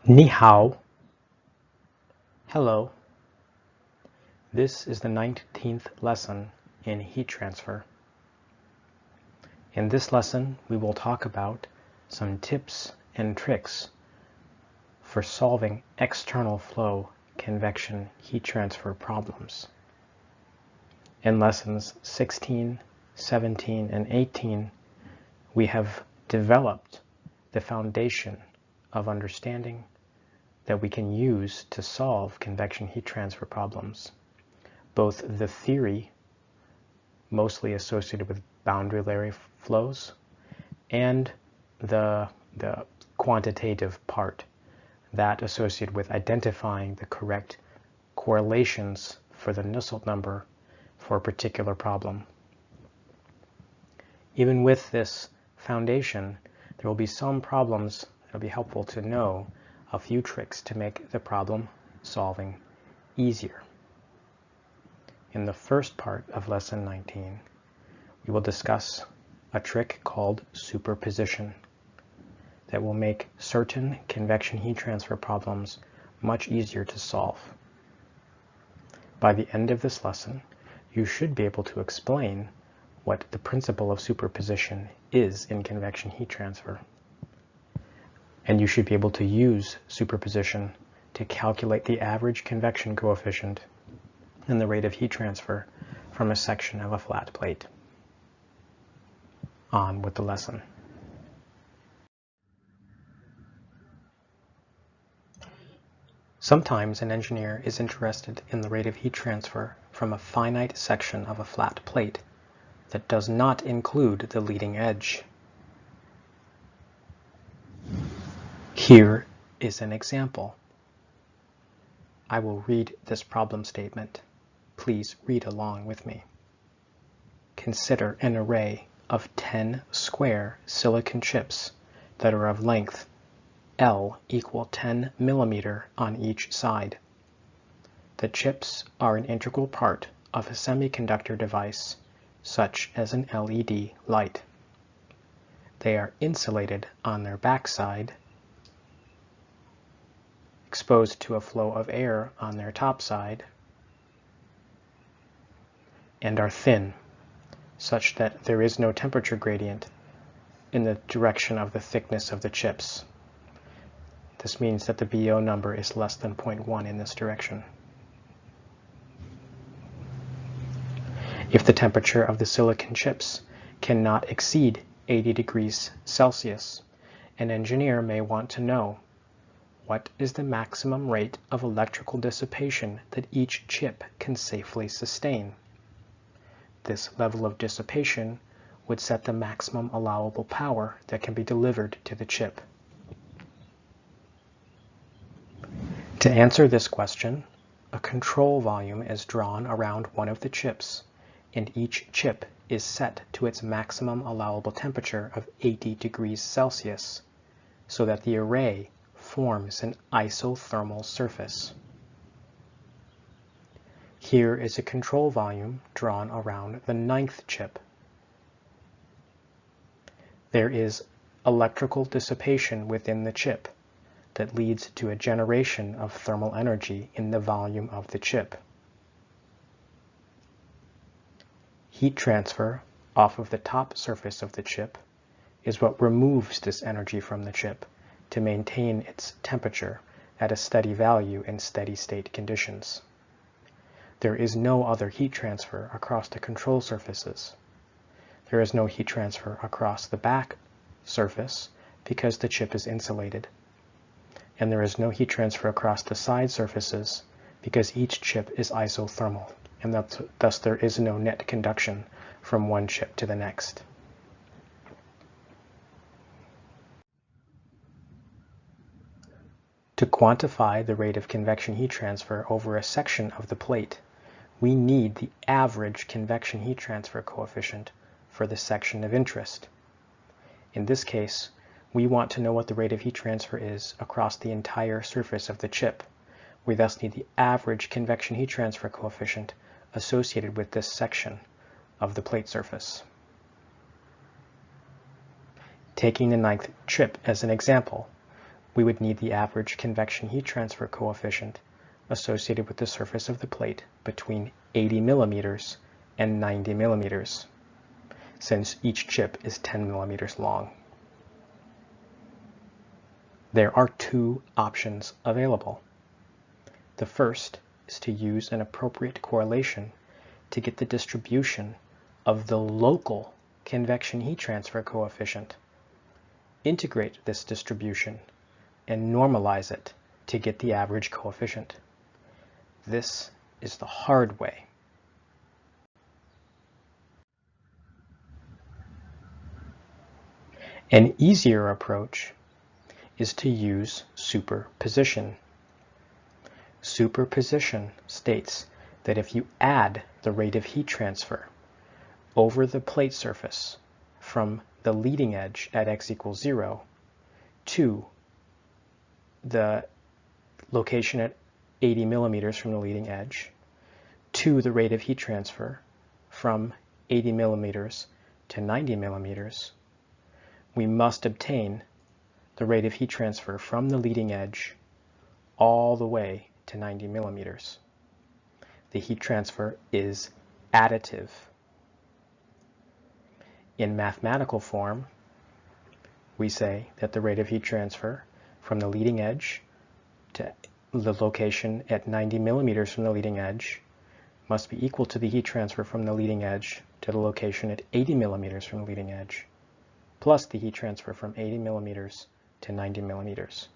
Ni hao. Hello. This is the 19th lesson in heat transfer. In this lesson, we will talk about some tips and tricks for solving external flow convection heat transfer problems. In lessons 16, 17, and 18, we have developed the foundation of understanding that we can use to solve convection heat transfer problems. Both the theory, mostly associated with boundary layer flows, and the quantitative part, that associated with identifying the correct correlations for the Nusselt number for a particular problem. Even with this foundation, there will be some problems that will be helpful to know a few tricks to make the problem solving easier. In the first part of lesson 19, we will discuss a trick called superposition that will make certain convection heat transfer problems much easier to solve. By the end of this lesson, you should be able to explain what the principle of superposition is in convection heat transfer. And you should be able to use superposition to calculate the average convection coefficient and the rate of heat transfer from a section of a flat plate. On with the lesson. Sometimes an engineer is interested in the rate of heat transfer from a finite section of a flat plate that does not include the leading edge. Here is an example. I will read this problem statement. Please read along with me. Consider an array of 10 square silicon chips that are of length L equal 10 millimeter on each side. The chips are an integral part of a semiconductor device, such as an LED light. They are insulated on their backside, exposed to a flow of air on their top side, and are thin, such that there is no temperature gradient in the direction of the thickness of the chips. This means that the BO number is less than 0.1 in this direction. If the temperature of the silicon chips cannot exceed 80 degrees Celsius, an engineer may want to know what is the maximum rate of electrical dissipation that each chip can safely sustain. This level of dissipation would set the maximum allowable power that can be delivered to the chip. To answer this question, a control volume is drawn around one of the chips, and each chip is set to its maximum allowable temperature of 80 degrees Celsius, so that the array forms an isothermal surface. Here is a control volume drawn around the 9th chip. There is electrical dissipation within the chip that leads to a generation of thermal energy in the volume of the chip. Heat transfer off of the top surface of the chip is what removes this energy from the chip to maintain its temperature at a steady value in steady state conditions. There is no other heat transfer across the control surfaces. There is no heat transfer across the back surface because the chip is insulated. And there is no heat transfer across the side surfaces because each chip is isothermal, and thus there is no net conduction from one chip to the next. To quantify the rate of convection heat transfer over a section of the plate, we need the average convection heat transfer coefficient for the section of interest. In this case, we want to know what the rate of heat transfer is across the entire surface of the chip. We thus need the average convection heat transfer coefficient associated with this section of the plate surface. Taking the 9th chip as an example, we would need the average convection heat transfer coefficient associated with the surface of the plate between 80 millimeters and 90 millimeters, since each chip is 10 millimeters long. There are two options available. The first is to use an appropriate correlation to get the distribution of the local convection heat transfer coefficient. Integrate this distribution and normalize it to get the average coefficient. This is the hard way. An easier approach is to use superposition. Superposition states that if you add the rate of heat transfer over the plate surface from the leading edge at x equals 0 to the location at 80 millimeters from the leading edge to the rate of heat transfer from 80 millimeters to 90 millimeters, we must obtain the rate of heat transfer from the leading edge all the way to 90 millimeters. The heat transfer is additive. In mathematical form, we say that the rate of heat transfer from the leading edge to the location at 90 millimeters from the leading edge must be equal to the heat transfer from the leading edge to the location at 80 millimeters from the leading edge, plus the heat transfer from 80 millimeters to 90 millimeters.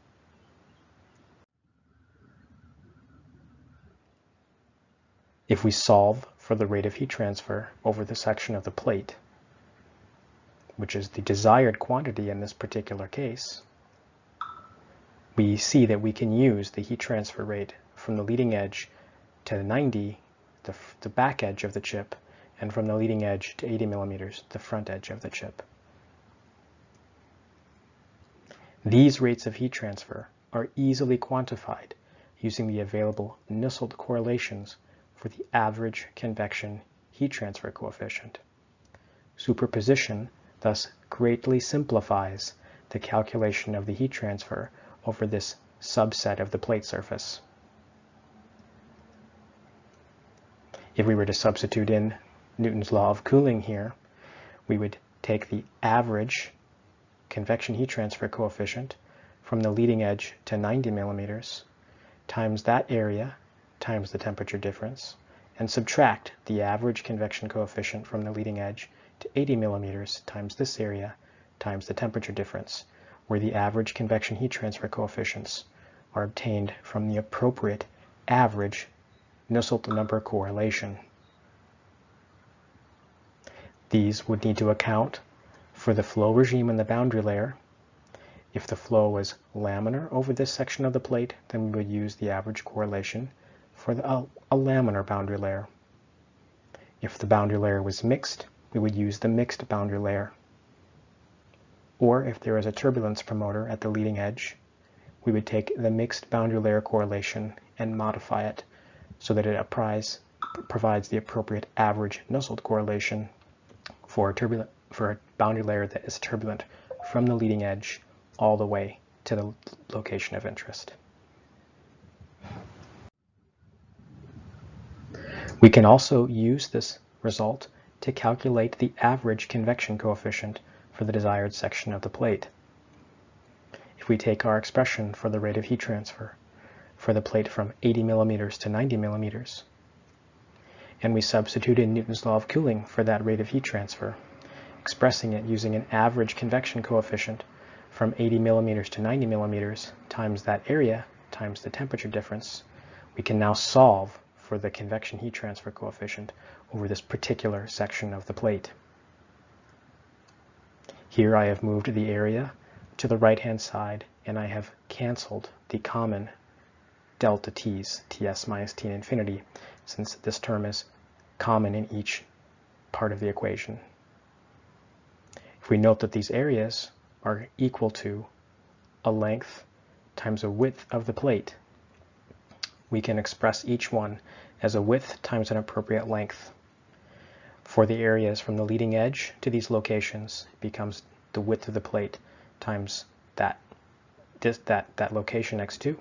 If we solve for the rate of heat transfer over the section of the plate, which is the desired quantity in this particular case, we see that we can use the heat transfer rate from the leading edge to 90, the back edge of the chip, and from the leading edge to 80 millimeters, the front edge of the chip. These rates of heat transfer are easily quantified using the available Nusselt correlations for the average convection heat transfer coefficient. Superposition thus greatly simplifies the calculation of the heat transfer over this subset of the plate surface. If we were to substitute in Newton's law of cooling here, we would take the average convection heat transfer coefficient from the leading edge to 90 millimeters times that area times the temperature difference, and subtract the average convection coefficient from the leading edge to 80 millimeters times this area times the temperature difference, where the average convection heat transfer coefficients are obtained from the appropriate average Nusselt number correlation. These would need to account for the flow regime in the boundary layer. If the flow was laminar over this section of the plate, then we would use the average correlation for a laminar boundary layer. If the boundary layer was mixed, we would use the mixed boundary layer. Or if there is a turbulence promoter at the leading edge, we would take the mixed boundary layer correlation and modify it so that it provides the appropriate average Nusselt correlation for a boundary layer that is turbulent from the leading edge all the way to the location of interest. We can also use this result to calculate the average convection coefficient for the desired section of the plate. If we take our expression for the rate of heat transfer for the plate from 80 millimeters to 90 millimeters, and we substitute in Newton's law of cooling for that rate of heat transfer, expressing it using an average convection coefficient from 80 millimeters to 90 millimeters times that area times the temperature difference, we can now solve for the convection heat transfer coefficient over this particular section of the plate. Here I have moved the area to the right-hand side, and I have canceled the common delta t's, ts minus t infinity, since this term is common in each part of the equation. If we note that these areas are equal to a length times a width of the plate, we can express each one as a width times an appropriate length. For the areas from the leading edge to these locations, it becomes the width of the plate times that that location x2.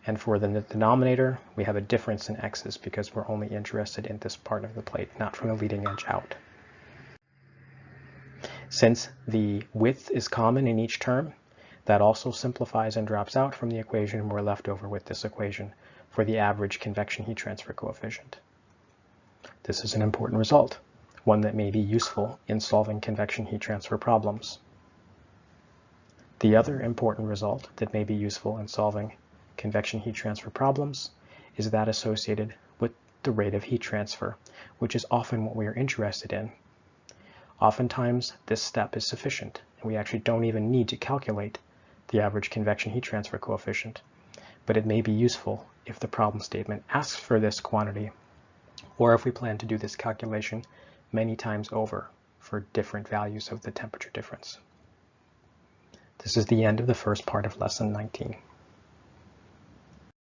And for the denominator, we have a difference in x's because we're only interested in this part of the plate, not from the leading edge out. Since the width is common in each term, that also simplifies and drops out from the equation, and we're left over with this equation for the average convection heat transfer coefficient. This is an important result, one that may be useful in solving convection heat transfer problems. The other important result that may be useful in solving convection heat transfer problems is that associated with the rate of heat transfer, which is often what we are interested in. Oftentimes, this step is sufficient, and we actually don't even need to calculate the average convection heat transfer coefficient, but it may be useful if the problem statement asks for this quantity, or if we plan to do this calculation many times over for different values of the temperature difference. This is the end of the first part of Lesson 19.